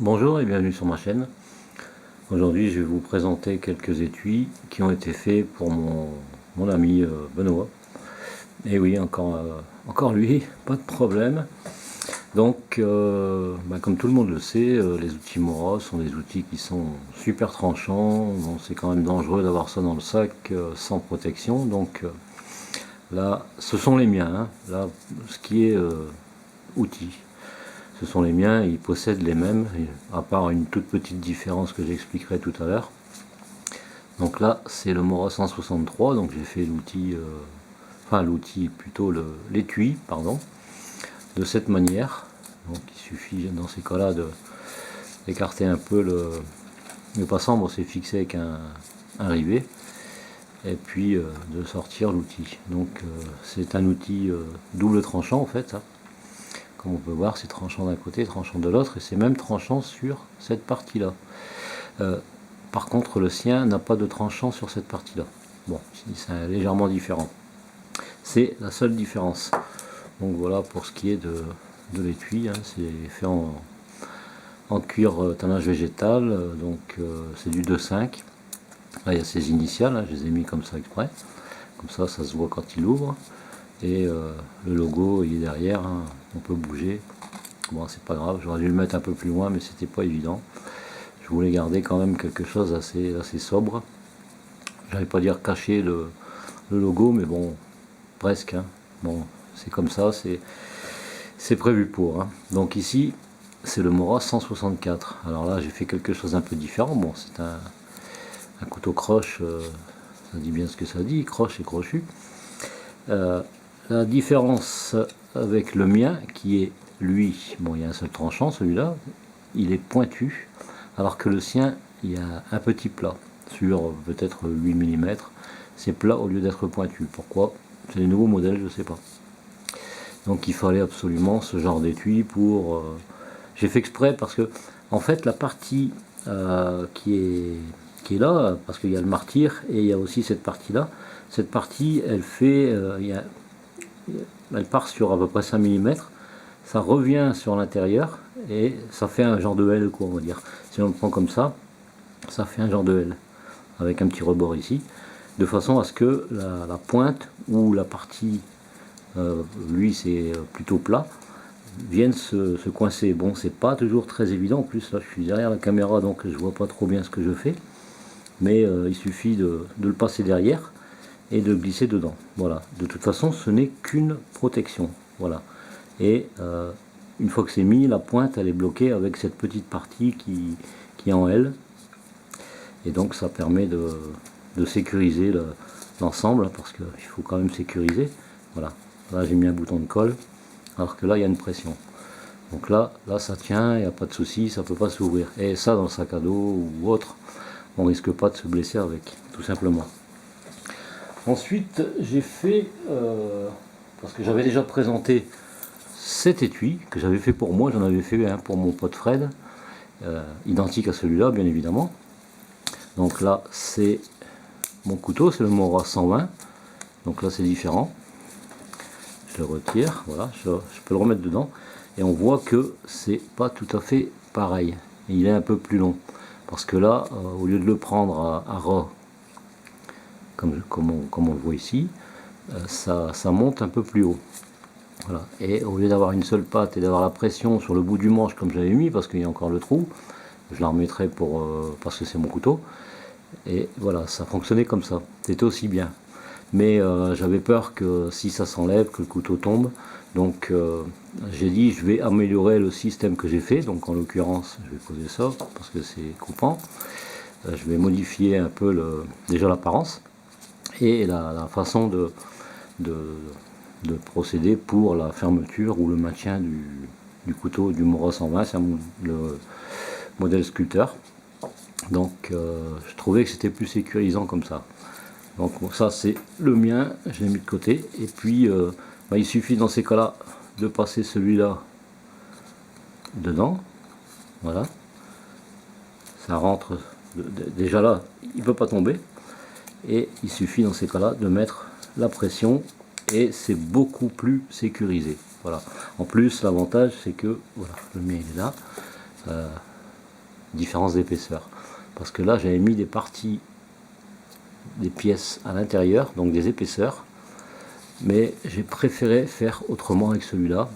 Bonjour et bienvenue sur ma chaîne. Aujourd'hui, je vais vous présenter quelques étuis qui ont été faits pour mon ami Benoît. Et oui, encore lui, pas de problème. Donc, comme tout le monde le sait, les outils Mora sont des outils qui sont super tranchants. Bon, c'est quand même dangereux d'avoir ça dans le sac sans protection. Donc là, ce sont les miens, hein. Là, ce qui est outils. Ce sont les miens, ils possèdent les mêmes, à part une toute petite différence que j'expliquerai tout à l'heure. Donc là, c'est le Mora 163, donc j'ai fait l'outil, l'outil plutôt l'étui, pardon, de cette manière. Donc il suffit dans ces cas-là d'écarter un peu le passant, bon c'est fixé avec un rivet, et puis de sortir l'outil. Donc c'est un outil double tranchant en fait, ça. Comme on peut voir, c'est tranchant d'un côté, tranchant de l'autre, et c'est même tranchant sur cette partie-là. Par contre, le sien n'a pas de tranchant sur cette partie-là. Bon, c'est légèrement différent. C'est la seule différence. Donc voilà pour ce qui est de l'étui. Hein, c'est fait en cuir tannage végétal, c'est du 2,5. Là, il y a ses initiales, hein, je les ai mis comme ça exprès. Comme ça se voit quand il ouvre. Et le logo il est derrière, hein, on peut bouger. Bon, c'est pas grave, j'aurais dû le mettre un peu plus loin, mais c'était pas évident. Je voulais garder quand même quelque chose assez sobre. J'allais pas dire cacher le logo, mais bon, presque. Hein. Bon, c'est comme ça, c'est prévu pour. Hein. Donc ici, c'est le Mora 164. Alors là, j'ai fait quelque chose d'un peu différent. Bon, c'est un couteau croche, ça dit bien ce que ça dit, croche et crochu. La différence avec le mien, qui est lui, bon, il y a un seul tranchant, celui-là, il est pointu, alors que le sien, il y a un petit plat sur peut-être 8 mm. C'est plat au lieu d'être pointu. Pourquoi? C'est les nouveaux modèles, je ne sais pas. Donc il fallait absolument ce genre d'étui pour... J'ai fait exprès parce que, en fait, la partie qui est là, parce qu'il y a le martyr et il y a aussi cette partie-là. Cette partie, elle fait... elle part sur à peu près 5 mm. Ça revient sur l'intérieur et ça fait un genre de L, quoi, on va dire. Si on le prend comme ça fait un genre de L avec un petit rebord ici, de façon à ce que la pointe ou la partie, lui c'est plutôt plat, vienne se coincer. Bon, c'est pas toujours très évident. En plus, là je suis derrière la caméra donc je vois pas trop bien ce que je fais, mais il suffit de le passer derrière et de glisser dedans. Voilà, de toute façon ce n'est qu'une protection. Voilà. Et une fois que c'est mis, la pointe elle est bloquée avec cette petite partie qui est en L, et donc ça permet de sécuriser l'ensemble, parce qu'il faut quand même sécuriser. Voilà, là j'ai mis un bouton de colle, alors que là il y a une pression. Donc là ça tient, il n'y a pas de souci, ça ne peut pas s'ouvrir. Et ça dans le sac à dos ou autre, on risque pas de se blesser avec, tout simplement. Ensuite j'ai fait, parce que j'avais déjà présenté cet étui que j'avais fait pour moi, j'en avais fait un pour mon pote Fred, identique à celui-là bien évidemment. Donc là c'est mon couteau, c'est le Mora 120, donc là c'est différent. Je le retire, voilà, je peux le remettre dedans et on voit que c'est pas tout à fait pareil. Et il est un peu plus long parce que là, au lieu de le prendre à ras comme on le voit ici, ça monte un peu plus haut. Voilà. Et au lieu d'avoir une seule patte et d'avoir la pression sur le bout du manche comme j'avais mis, parce qu'il y a encore le trou, je la remettrai parce que c'est mon couteau. Et voilà, ça fonctionnait comme ça. C'était aussi bien. Mais j'avais peur que si ça s'enlève, que le couteau tombe. Donc j'ai dit je vais améliorer le système que j'ai fait. Donc en l'occurrence, je vais poser ça parce que c'est coupant. Je vais modifier un peu déjà l'apparence et la façon de procéder pour la fermeture ou le maintien du couteau du Mora 120. C'est le modèle sculpteur. Donc je trouvais que c'était plus sécurisant comme ça. Donc ça c'est le mien, je l'ai mis de côté. Et puis il suffit dans ces cas-là de passer celui-là dedans. Voilà. Ça rentre déjà là, il ne peut pas tomber. Et il suffit dans ces cas-là de mettre la pression et c'est beaucoup plus sécurisé. Voilà. En plus l'avantage c'est que voilà, le mien il est là. différence d'épaisseur. Parce que là j'avais mis des parties, des pièces à l'intérieur, donc des épaisseurs, mais j'ai préféré faire autrement avec celui-là.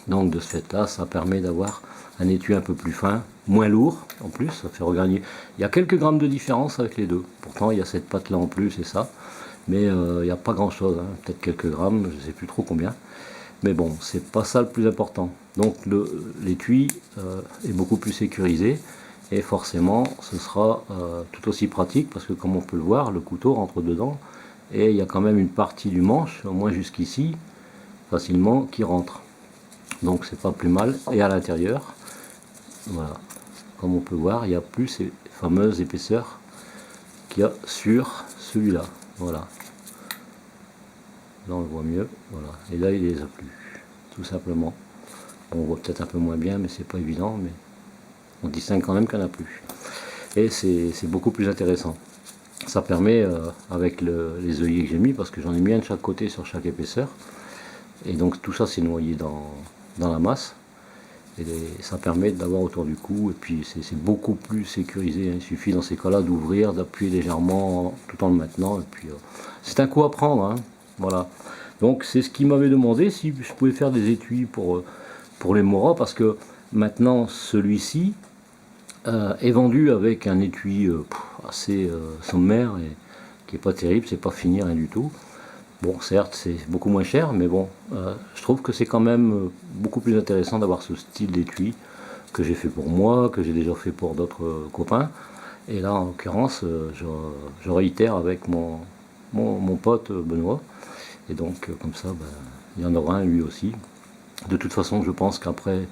Donc de ce fait là, ça permet d'avoir un étui un peu plus fin, moins lourd en plus, ça fait regagner. Il y a quelques grammes de différence avec les deux, pourtant il y a cette patte là en plus et ça, mais il n'y a pas grand chose, hein. Peut-être quelques grammes, je ne sais plus trop combien. Mais bon, c'est pas ça le plus important. Donc l'étui est beaucoup plus sécurisé et forcément ce sera tout aussi pratique parce que comme on peut le voir, le couteau rentre dedans et il y a quand même une partie du manche, au moins jusqu'ici, facilement qui rentre. Donc c'est pas plus mal. Et à l'intérieur, voilà, comme on peut voir, il n'y a plus ces fameuses épaisseurs qu'il y a sur celui-là. Voilà. Là on le voit mieux, voilà. Et là il les a plus, tout simplement. Bon, on voit peut-être un peu moins bien, mais c'est pas évident, mais on distingue quand même qu'il n'y en a plus. Et c'est beaucoup plus intéressant. Ça permet, avec les œillets que j'ai mis, parce que j'en ai mis un de chaque côté sur chaque épaisseur, et donc tout ça c'est noyé dans la masse, et ça permet d'avoir autour du cou, et puis c'est beaucoup plus sécurisé, hein. Il suffit dans ces cas-là d'ouvrir, d'appuyer légèrement tout en le maintenant, et puis c'est un coup à prendre, hein. Voilà. Donc c'est ce qu'il m'avait demandé, si je pouvais faire des étuis pour les Mora, parce que maintenant celui-ci est vendu avec un étui assez sommaire et qui est pas terrible, c'est pas fini, rien du tout. Bon, certes c'est beaucoup moins cher, mais bon, je trouve que c'est quand même beaucoup plus intéressant d'avoir ce style d'étui que j'ai fait pour moi, que j'ai déjà fait pour d'autres copains. Et là en l'occurrence je réitère avec mon pote Benoît, et donc comme ça il y en aura un lui aussi. De toute façon je pense qu'après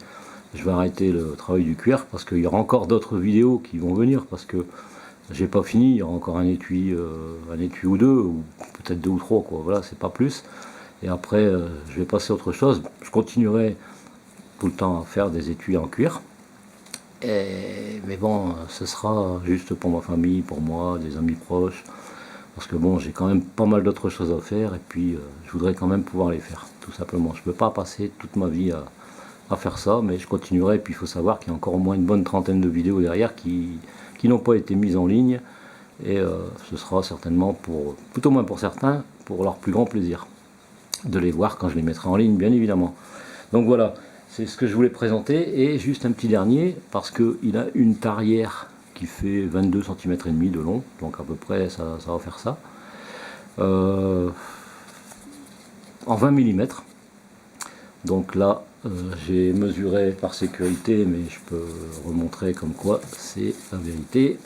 je vais arrêter le travail du cuir parce qu'il y aura encore d'autres vidéos qui vont venir, parce que j'ai pas fini, il y aura encore un étui ou deux, ou peut-être deux ou trois, quoi. Voilà, c'est pas plus. Et après je vais passer à autre chose. Je continuerai tout le temps à faire des étuis en cuir. Mais bon, ce sera juste pour ma famille, pour moi, des amis proches, parce que bon, j'ai quand même pas mal d'autres choses à faire, et puis je voudrais quand même pouvoir les faire, tout simplement. Je peux pas passer toute ma vie à faire ça, mais je continuerai. Et puis il faut savoir qu'il y a encore au moins une bonne trentaine de vidéos derrière qui n'ont pas été mises en ligne, et ce sera certainement pour, tout au moins pour certains, pour leur plus grand plaisir de les voir quand je les mettrai en ligne, bien évidemment. Donc voilà, c'est ce que je voulais présenter. Et juste un petit dernier, parce qu'il a une tarière qui fait 22 cm et demi de long, donc à peu près ça va faire ça, en 20 mm. Donc là j'ai mesuré par sécurité, mais je peux remontrer comme quoi c'est la vérité.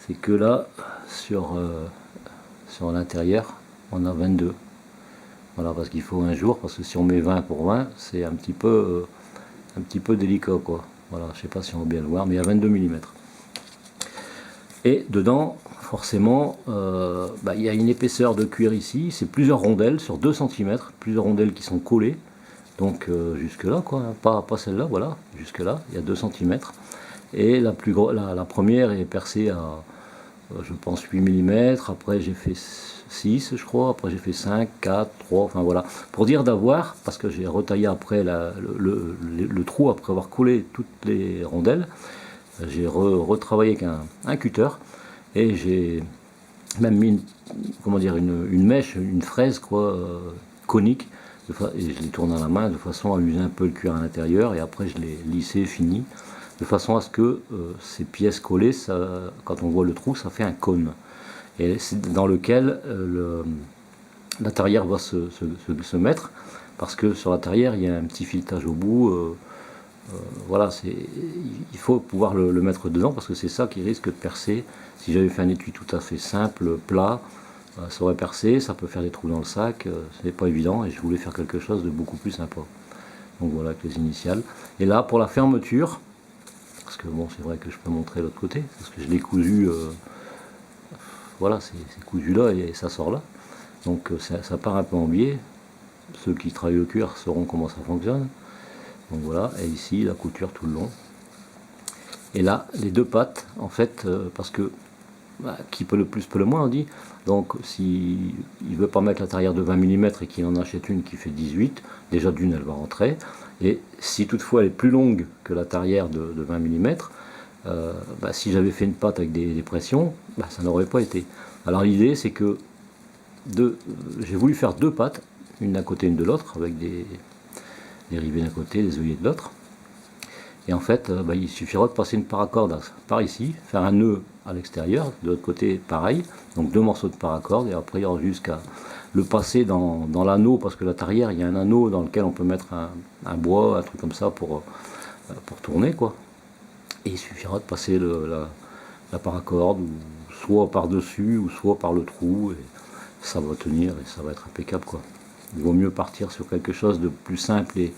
C'est que là sur l'intérieur on a 22. Voilà, parce qu'il faut un jour, parce que si on met 20 pour 20, c'est un petit peu délicat, quoi. Voilà, je sais pas si on va bien le voir, mais il y a 22 mm. Et dedans, forcément, il y a une épaisseur de cuir ici, c'est plusieurs rondelles sur 2 cm, plusieurs rondelles qui sont collées. Donc jusque là, quoi, hein, pas celle-là, voilà, jusque là, il y a 2 cm. Et la première est percée à, je pense, 8 mm, après j'ai fait 6, je crois, après j'ai fait 5, 4, 3, enfin voilà. Pour dire d'avoir, parce que j'ai retaillé après le trou, après avoir collé toutes les rondelles, j'ai retravaillé avec un cutter, et j'ai même mis une mèche, une fraise, quoi, conique, et je l'ai tourné à la main de façon à user un peu le cuir à l'intérieur, et après je l'ai lissé, fini, de façon à ce que ces pièces collées, quand on voit le trou, ça fait un cône, et c'est dans lequel la tarière va se mettre, parce que sur la tarière il y a un petit filetage au bout. Voilà, il faut pouvoir le mettre dedans, parce que c'est ça qui risque de percer. Si j'avais fait un étui tout à fait simple, plat, ça aurait percé, ça peut faire des trous dans le sac, ce n'est pas évident, et je voulais faire quelque chose de beaucoup plus sympa. Donc voilà, avec les initiales. Et là, pour la fermeture, parce que bon, c'est vrai que je peux montrer l'autre côté, parce que je l'ai cousu, voilà, c'est cousu là et ça sort là. Donc ça part un peu en biais. Ceux qui travaillent le cuir sauront comment ça fonctionne. Donc voilà, et ici la couture tout le long. Et là, les deux pattes, en fait, parce que qui peut le plus peut le moins, on dit. Donc si il veut pas mettre la tarière de 20 mm et qu'il en achète une qui fait 18, déjà d'une elle va rentrer. Et si toutefois elle est plus longue que la tarière de 20 mm, Si j'avais fait une pâte avec des pressions, ça n'aurait pas été. Alors l'idée c'est que j'ai voulu faire deux pâtes, une d'un côté, une de l'autre, avec des rivets d'un côté, des œillets de l'autre. Et en fait, il suffira de passer une paracorde par ici, faire un nœud à l'extérieur, de l'autre côté pareil, donc deux morceaux de paracorde, et après il y aura jusqu'à le passer dans l'anneau, parce que la tarière, il y a un anneau dans lequel on peut mettre un bois, un truc comme ça pour tourner, quoi. Et il suffira de passer la paracorde, ou soit par-dessus, ou soit par le trou, et ça va tenir, et ça va être impeccable, quoi. Il vaut mieux partir sur quelque chose de plus simple et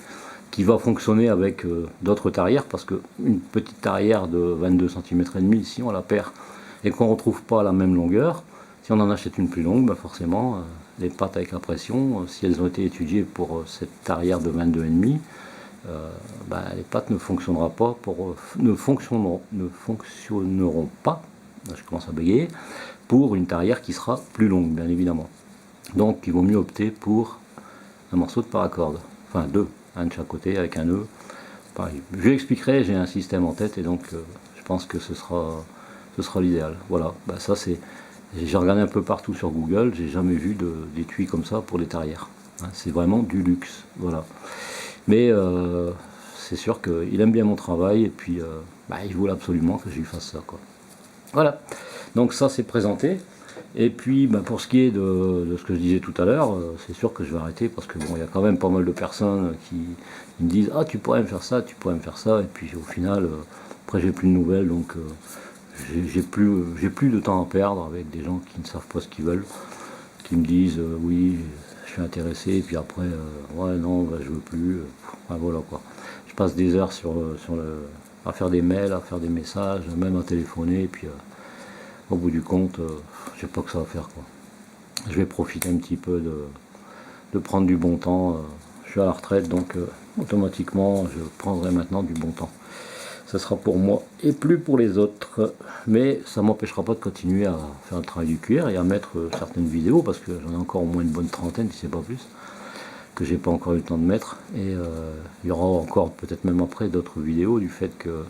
qui va fonctionner avec d'autres tarières, parce qu'une petite tarière de 22 cm et demi, si on la perd et qu'on ne retrouve pas la même longueur, si on en achète une plus longue, forcément les pâtes avec la pression, si elles ont été étudiées pour cette tarière de 22,5, les pâtes ne fonctionneront pas je commence à bégayer, pour une tarière qui sera plus longue, bien évidemment. Donc il vaut mieux opter pour un morceau de paracorde, enfin deux, un de chaque côté avec un nœud. Pareil. Je l'expliquerai, j'ai un système en tête, et donc je pense que ce sera l'idéal. Voilà, ça c'est, j'ai regardé un peu partout sur Google, j'ai jamais vu d'étui comme ça pour les tarières. C'est vraiment du luxe, voilà. Mais c'est sûr qu'il aime bien mon travail, et puis il voulait absolument que je lui fasse ça, quoi. Voilà, donc ça c'est présenté. Et puis pour ce qui est de ce que je disais tout à l'heure, c'est sûr que je vais arrêter, parce que bon, il y a quand même pas mal de personnes qui me disent « Ah, tu pourrais me faire ça, tu pourrais me faire ça », et puis au final, après j'ai plus de nouvelles, donc j'ai plus de temps à perdre avec des gens qui ne savent pas ce qu'ils veulent, qui me disent oui, je suis intéressé, et puis après, ouais, non, je veux plus, voilà quoi. Je passe des heures à faire des mails, à faire des messages, même à téléphoner, et puis au bout du compte, je sais pas que ça va faire, quoi. Je vais profiter un petit peu de prendre du bon temps. Je suis à la retraite, donc automatiquement je prendrai maintenant du bon temps. Ça sera pour moi et plus pour les autres, mais ça m'empêchera pas de continuer à faire le travail du cuir et à mettre certaines vidéos, parce que j'en ai encore au moins une bonne trentaine, si c'est pas plus, que j'ai pas encore eu le temps de mettre. Et il y aura encore, peut-être même après, d'autres vidéos, du fait que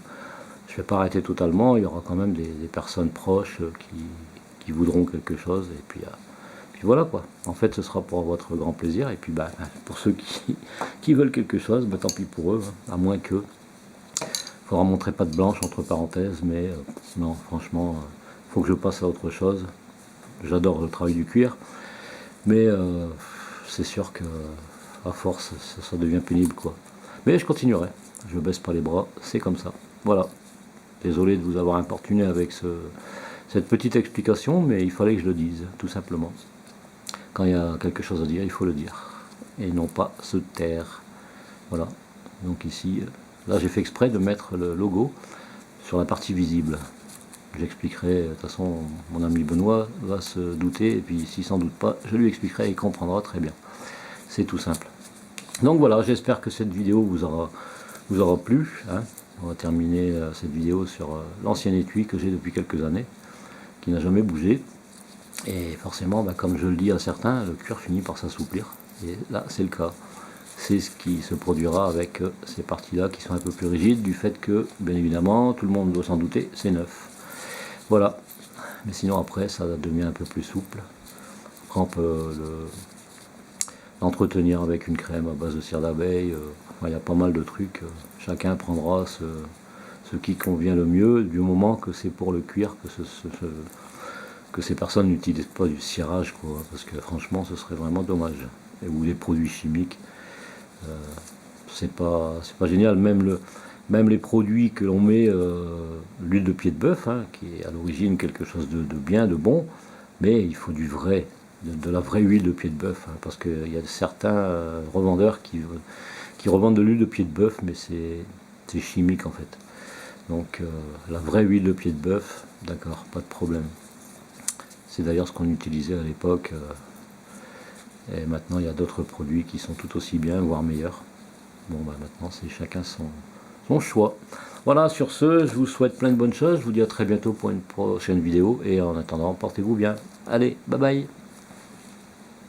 je ne vais pas arrêter totalement. Il y aura quand même des personnes proches qui voudront quelque chose, et puis voilà, quoi. En fait, ce sera pour votre grand plaisir, et puis pour ceux qui veulent quelque chose, tant pis pour eux, à moins que il faudra montrer patte blanche entre parenthèses, mais non, franchement, faut que je passe à autre chose. J'adore le travail du cuir, mais c'est sûr que à force ça devient pénible, quoi. Mais je continuerai, je baisse pas les bras, c'est comme ça. Voilà, désolé de vous avoir importuné avec cette petite explication, mais il fallait que je le dise, tout simplement. Quand il y a quelque chose à dire, il faut le dire, et non pas se taire. Voilà, donc ici, là j'ai fait exprès de mettre le logo sur la partie visible. J'expliquerai, de toute façon mon ami Benoît va se douter, et puis s'il s'en doute pas, je lui expliquerai et il comprendra très bien. C'est tout simple. Donc voilà, j'espère que cette vidéo vous aura plu, hein. On va terminer cette vidéo sur l'ancien étui que j'ai depuis quelques années, qui n'a jamais bougé. Et forcément, comme je le dis à certains, le cuir finit par s'assouplir. Et là, c'est le cas. C'est ce qui se produira avec ces parties-là qui sont un peu plus rigides, du fait que, bien évidemment, tout le monde doit s'en douter, c'est neuf. Voilà. Mais sinon, après, ça devient un peu plus souple. Après, on peut l'entretenir avec une crème à base de cire d'abeille. Il y a pas mal de trucs. Chacun prendra ce qui convient le mieux, du moment que c'est pour le cuir, que ces personnes n'utilisent pas du cirage, quoi, parce que franchement, ce serait vraiment dommage. Ou des produits chimiques. C'est pas génial. Même les produits que l'on met, l'huile de pied de bœuf, hein, qui est à l'origine quelque chose de bien, de bon, mais il faut du vrai, de la vraie huile de pied de bœuf, hein, parce qu'il y a certains revendeurs qui revendent de l'huile de pied de bœuf, mais c'est chimique en fait. Donc la vraie huile de pied de bœuf, d'accord, pas de problème. C'est d'ailleurs ce qu'on utilisait à l'époque. Et maintenant, il y a d'autres produits qui sont tout aussi bien, voire meilleurs. Bon, maintenant, c'est chacun son choix. Voilà, sur ce, je vous souhaite plein de bonnes choses. Je vous dis à très bientôt pour une prochaine vidéo. Et en attendant, portez-vous bien. Allez, bye bye.